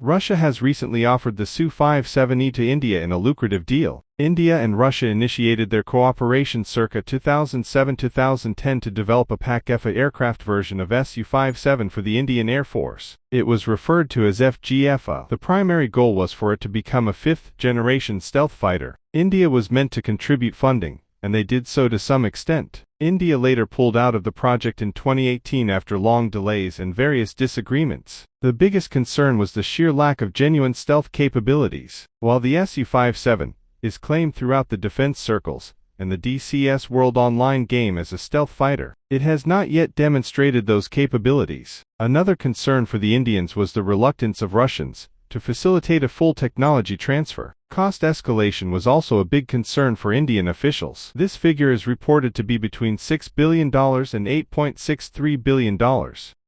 Russia has recently offered the SU-57E to India in a lucrative deal. India and Russia initiated their cooperation circa 2007-2010 to develop a FGFA aircraft version of Su-57 for the Indian Air Force. It was referred to as FGFA. The primary goal was for it to become a fifth-generation stealth fighter. India was meant to contribute funding, and they did so to some extent. India later pulled out of the project in 2018 after long delays and various disagreements. The biggest concern was the sheer lack of genuine stealth capabilities. While the Su-57 is claimed throughout the defense circles and the DCS World Online game as a stealth fighter, it has not yet demonstrated those capabilities. Another concern for the Indians was the reluctance of Russians to facilitate a full technology transfer. Cost escalation was also a big concern for Indian officials. This figure is reported to be between $6 billion and $8.63 billion.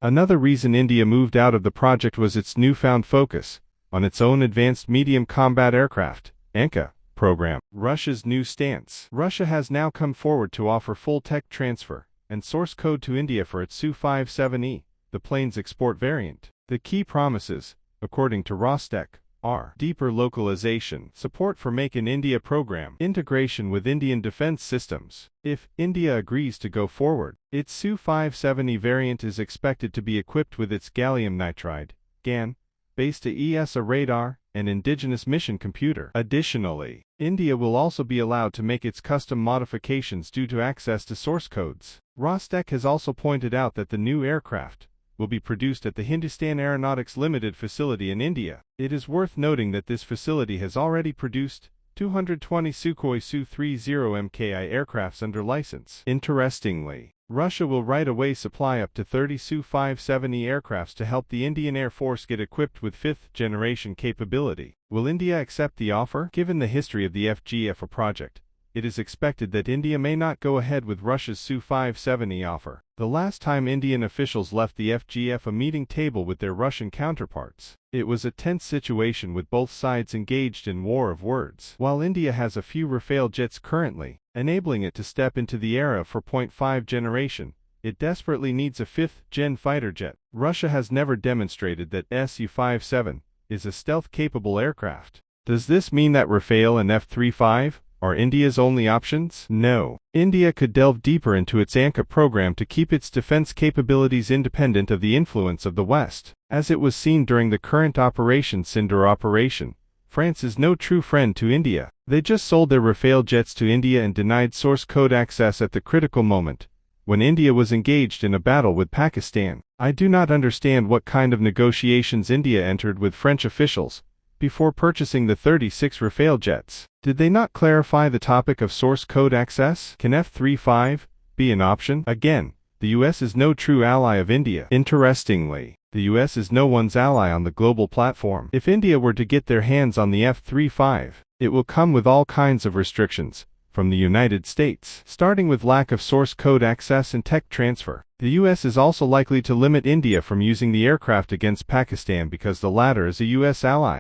Another reason India moved out of the project was its newfound focus on its own Advanced Medium Combat Aircraft (AMCA) program. Russia's new stance. Russia has now come forward to offer full tech transfer and source code to India for its Su-57E, the plane's export variant. The key promises, according to Rostec, are deeper localization, support for Make in India program, integration with Indian defense systems. If India agrees to go forward, its Su-57E variant is expected to be equipped with its gallium nitride (GaN) based ESA radar and indigenous mission computer. Additionally, India will also be allowed to make its custom modifications due to access to source codes. Rostec has also pointed out that the new aircraft will be produced at the Hindustan Aeronautics Limited facility in India. It is worth noting that this facility has already produced 220 Sukhoi Su-30 MKI aircrafts under license. Interestingly, Russia will right away supply up to 30 Su-57E aircrafts to help the Indian Air Force get equipped with fifth-generation capability. Will India accept the offer? Given the history of the FGFA project, it is expected that India may not go ahead with Russia's Su-57E offer. The last time Indian officials left the FGFA meeting table with their Russian counterparts, it was a tense situation with both sides engaged in war of words. While India has a few Rafale jets currently, enabling it to step into the era of 4.5 generation, it desperately needs a fifth-gen fighter jet. Russia has never demonstrated that Su-57 is a stealth-capable aircraft. Does this mean that Rafale and F-35 are India's only options? No. India could delve deeper into its AMCA program to keep its defense capabilities independent of the influence of the West. As it was seen during the current Operation Sindoor operation, France is no true friend to India. They just sold their Rafale jets to India and denied source code access at the critical moment, when India was engaged in a battle with Pakistan. I do not understand what kind of negotiations India entered with French officials before purchasing the 36 Rafale jets. Did they not clarify the topic of source code access? Can F-35 be an option? Again, the US is no true ally of India. Interestingly, the US is no one's ally on the global platform. If India were to get their hands on the F-35, it will come with all kinds of restrictions from the United States, starting with lack of source code access and tech transfer. The US is also likely to limit India from using the aircraft against Pakistan because the latter is a US ally.